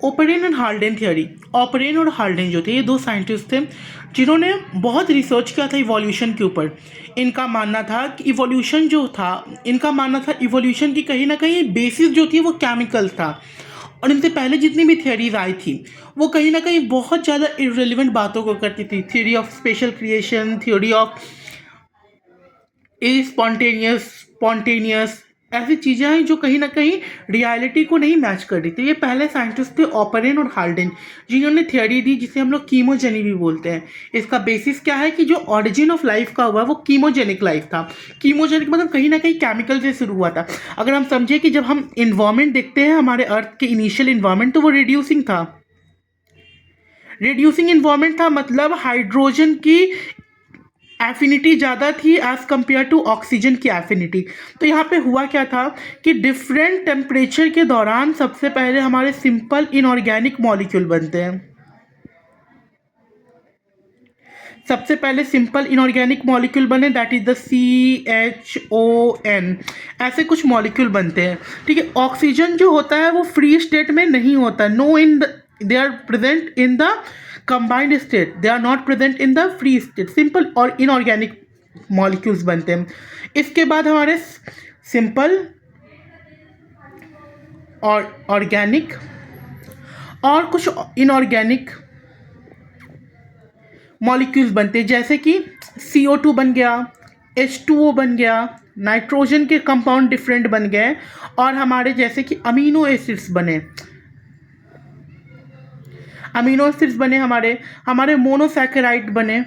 ओपरेन and Haldane theory. ओपरेन और Haldane जो थे ये दो साइंटिस्ट थे जिन्होंने बहुत रिसर्च किया था इवोल्यूशन के ऊपर। इनका मानना था कि इवोल्यूशन जो था, इनका मानना था इवोल्यूशन की कहीं ना कहीं बेसिस जो थी वो केमिकल था। और इनसे पहले जितनी भी थ्योरीज आई थी वो कहीं ना कहीं बहुत ज़्यादा इररिलेवेंट बातों को करती थी। Theory of special creation, theory of spontaneous ऐसी चीज़ें हैं जो कहीं ना कहीं रियलिटी को नहीं मैच कर रही थी। ये पहले साइंटिस्ट थे ओपरेन और हाल्डेन जिन्होंने थ्योरी दी जिसे हम लोग कीमोजेनी भी बोलते हैं। इसका बेसिस क्या है कि जो ओरिजिन ऑफ लाइफ का हुआ वो कीमोजेनिक लाइफ था। कीमोजेनिक मतलब कहीं ना कहीं केमिकल से शुरू हुआ था। अगर हम समझे कि जब हम इन्वायरमेंट देखते हैं हमारे अर्थ के इनिशियल इन्वायरमेंट तो वो रिड्यूसिंग था। रिड्यूसिंग इन्वायरमेंट था मतलब हाइड्रोजन की एफिनिटी ज़्यादा थी एज़ कम्पेयर टू ऑक्सीजन की एफिनिटी। तो यहाँ पे हुआ क्या था कि डिफरेंट टेम्परेचर के दौरान सबसे पहले हमारे सिंपल इनऑर्गेनिक मॉलिक्यूल बनते हैं। सबसे पहले सिंपल इनऑर्गेनिक मॉलिक्यूल बने, दैट इज द CHON। ऐसे कुछ मॉलिक्यूल बनते हैं, ठीक है। ऑक्सीजन जो होता है वो फ्री स्टेट में नहीं होता, no in they are present in the combined state, they are not present in the free state. Simple और इनऑर्गेनिक मॉलिक्यूल्स बनते हैं। इसके बाद हमारे सिंपल और ऑर्गेनिक और कुछ इनऑर्गेनिक मॉलिक्यूल्स बनते हैं, जैसे कि CO2 बन गया, H2O बन गया, नाइट्रोजन के कंपाउंड डिफरेंट बन गए, और हमारे जैसे कि अमीनो एसिड्स बने। अमीनो एसिड्स बने हमारे हमारे मोनोसैकेराइड बने,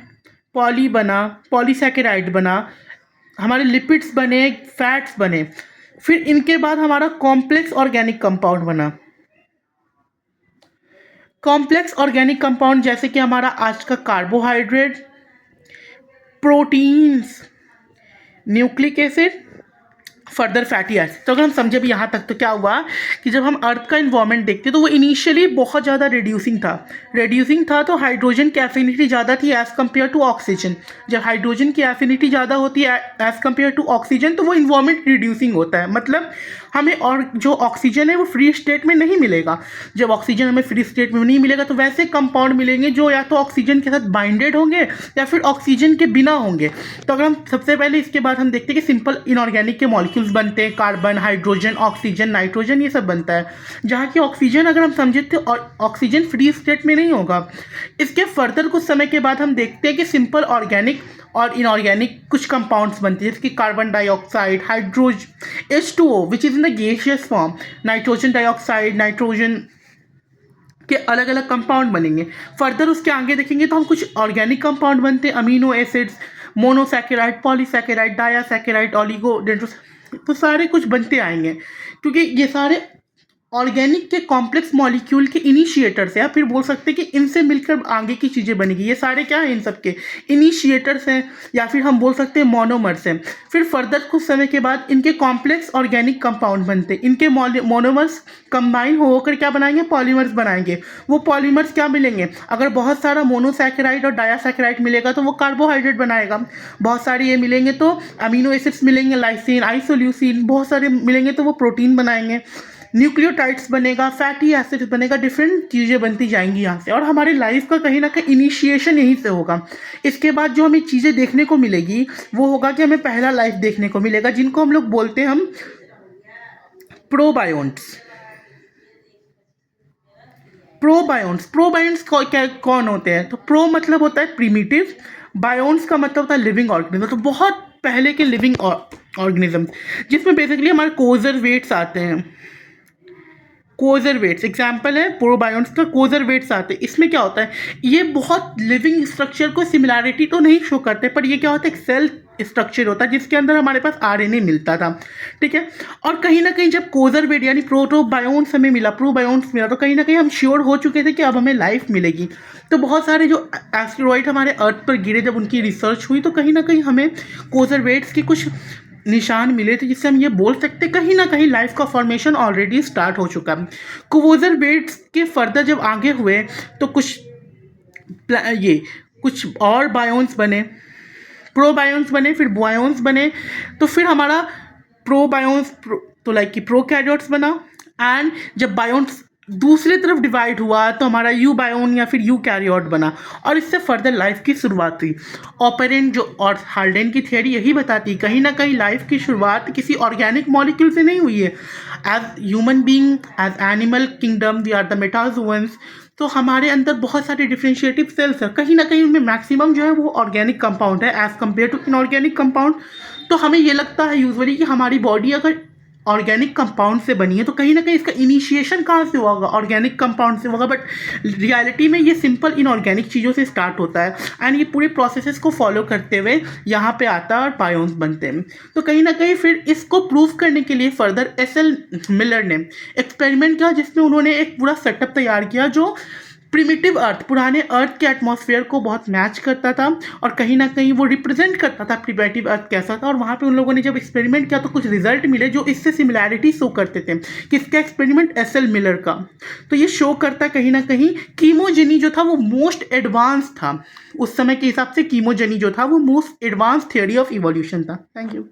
पॉलीसैकेराइड बना, हमारे लिपिड्स बने, फैट्स बने। फिर इनके बाद हमारा कॉम्प्लेक्स ऑर्गेनिक कंपाउंड बना। कॉम्प्लेक्स ऑर्गेनिक कंपाउंड जैसे कि हमारा आज का carbohydrate, proteins, nucleic acid, further fatty acid. तो अगर हम समझे भी यहाँ तक तो क्या हुआ कि जब हम अर्थ का इन्वायरमेंट देखते तो वो इनिशियली बहुत ज़्यादा रिड्यूसिंग था तो हाइड्रोजन की एफिनिटी ज़्यादा थी एज़ कम्पेयर टू ऑक्सीजन। जब हाइड्रोजन की एफिनिटी ज़्यादा होती है एज़ कम्पेयर टू ऑक्सीजन तो वो इन्वायरमेंट रिड्यूसिंग होता है, मतलब हमें और जो ऑक्सीजन है वो फ्री स्टेट में नहीं मिलेगा। जब ऑक्सीजन हमें फ्री स्टेट में नहीं मिलेगा तो वैसे कंपाउंड मिलेंगे जो या तो ऑक्सीजन के साथ बाइंडेड होंगे या फिर ऑक्सीजन के बिना होंगे। तो अगर हम सबसे पहले इसके बाद हम देखते हैं कि सिंपल इनऑर्गेनिक के मॉलिक्यूल्स बनते हैं, कार्बन, हाइड्रोजन, ऑक्सीजन, नाइट्रोजन, ये सब बनता है। जहाँ की ऑक्सीजन अगर हम समझे तो ऑक्सीजन फ्री स्टेट में नहीं होगा। इसके फर्दर कुछ समय के बाद हम देखते हैं कि सिंपल ऑर्गेनिक और इनऑर्गेनिक कुछ कंपाउंड्स बनते हैं, जैसे कि carbon dioxide, H2O which is in the gaseous form, nitrogen dioxide, nitrogen के अलग अलग कंपाउंड बनेंगे। फर्दर उसके आगे देखेंगे तो हम कुछ ऑर्गेनिक कंपाउंड बनते हैं, अमीनो एसिड्स, मोनोसैकेराइड, पॉलीसैकेराइड, डायासैकेराइड, ऑलिगोडेंड्रोस, तो सारे कुछ बनते आएंगे क्योंकि ये सारे ऑर्गेनिक के कॉम्प्लेक्स मॉलिक्यूल के इनिशिएटर्स हैं। फिर बोल सकते हैं कि इनसे मिलकर आगे की चीज़ें बनेगी। ये सारे क्या हैं, इन सब के इनिशिएटर्स हैं या फिर हम बोल सकते हैं मोनोमर्स हैं। फिर फर्दर कुछ समय के बाद इनके कॉम्प्लेक्स ऑर्गेनिक कंपाउंड बनते हैं। इनके मोनोमर्स कंबाइन होकर क्या बनाएंगे, पॉलीमर्स बनाएंगे। वो पॉलीमर्स क्या मिलेंगे, अगर बहुत सारा मोनोसैकेराइड और डायासैकेराइड मिलेगा तो वो कार्बोहाइड्रेट बनाएगा, बहुत सारे ये मिलेंगे तो अमीनो एसिड्स मिलेंगे, लाइसिन, आइसोल्यूसिन, बहुत सारे मिलेंगे तो वो प्रोटीन बनाएंगे, न्यूक्लियोटाइड्स बनेगा, फैटी एसिड्स बनेगा, डिफरेंट चीज़ें बनती जाएंगी यहाँ से। और हमारी लाइफ का कहीं ना कहीं इनिशिएशन यहीं से होगा। इसके बाद जो हमें चीज़ें देखने को मिलेगी वो होगा कि हमें पहला लाइफ देखने को मिलेगा जिनको हम लोग बोलते हैं हम प्रोबायोन्ट्स। प्रोबायोन्ट्स कौन होते हैं, तो प्रो मतलब होता है प्रिमिटिव, बायोन्ट्स का मतलब होता है लिविंग ऑर्गेनिज्म, तो बहुत पहले के लिविंग ऑर्गेनिज्म जिसमें बेसिकली हमारे कोजरवेट्स आते हैं। कोजरवेट्स एग्जाम्पल है प्रोबायोन्ट्स का, कोजरवेट्स आते हैं। इसमें क्या होता है, ये बहुत लिविंग स्ट्रक्चर को सिमिलैरिटी तो नहीं शो करते पर ये क्या होता है, एक सेल स्ट्रक्चर होता है जिसके अंदर हमारे पास RNA मिलता था, ठीक है। और कहीं ना कहीं जब कोजरवेट यानी प्रोटोबायोन्ट्स हमें मिला, प्रोबायोन्ट्स मिला, तो कहीं ना कहीं हम श्योर हो चुके थे कि अब हमें लाइफ मिलेगी। तो बहुत सारे जो एस्टेरॉइड हमारे अर्थ पर गिरे जब उनकी रिसर्च हुई तो कहीं ना कहीं हमें कोजरवेट्स की कुछ निशान मिले थे जिससे हम ये बोल सकते कहीं ना कहीं लाइफ का फॉर्मेशन ऑलरेडी स्टार्ट हो चुका है। कोजरवेट्स के फर्दर जब आगे हुए तो कुछ और बायोन्स बने, प्रोबायोन्स बने, फिर बायोन्स बने, तो फिर हमारा प्रोबायोन्स तो लाइक कि प्रोकैरियोट्स बना। एंड जब बायोन्स दूसरी तरफ डिवाइड हुआ तो हमारा यू बायोन या फिर यू कैरियोट बना और इससे फर्दर लाइफ की शुरुआत हुई। ऑपरेंट जो और हाल्डेन की थियरी यही बताती कहीं ना कहीं लाइफ की शुरुआत किसी ऑर्गेनिक मॉलिक्यूल से नहीं हुई है। As human being, as animal kingdom we are the metazoans. तो हमारे अंदर बहुत सारे डिफरेंशिएटिव सेल्स है, कहीं ना कहीं उनमें मैक्सिमम जो है वो ऑर्गेनिक कंपाउंड है as compare to inorganic compound. तो हमें ये लगता है यूजुअली कि हमारी बॉडी अगर ऑर्गेनिक कंपाउंड से बनी है तो कहीं ना कहीं इसका इनिशिएशन कहाँ से होगा, ऑर्गेनिक कंपाउंड से होगा। बट रियलिटी में ये सिंपल इनऑर्गेनिक चीज़ों से स्टार्ट होता है एंड ये पूरे प्रोसेसेस को फॉलो करते हुए यहाँ पे आता है और बायोन्स बनते हैं। तो कहीं ना कहीं फिर इसको प्रूव करने के लिए फर्दर एस.एल. मिलर ने एक्सपेरिमेंट किया जिसमें उन्होंने एक पूरा सेटअप तैयार किया जो प्रिमिटिव अर्थ, पुराने अर्थ के एटमॉस्फेयर को बहुत मैच करता था और कहीं ना कहीं वो रिप्रेजेंट करता था प्रिमिटिव अर्थ कैसा था। और वहाँ पे उन लोगों ने जब एक्सपेरिमेंट किया तो कुछ रिजल्ट मिले जो इससे सिमिलैरिटी शो करते थे। किसका एक्सपेरिमेंट? एस.एल. मिलर का। तो ये शो करता कहीं ना कहीं कीमोजेनी जो था वो मोस्ट एडवांस था उस समय के हिसाब से। कीमोजेनी जो था वो most advance theory of evolution था। Thank you.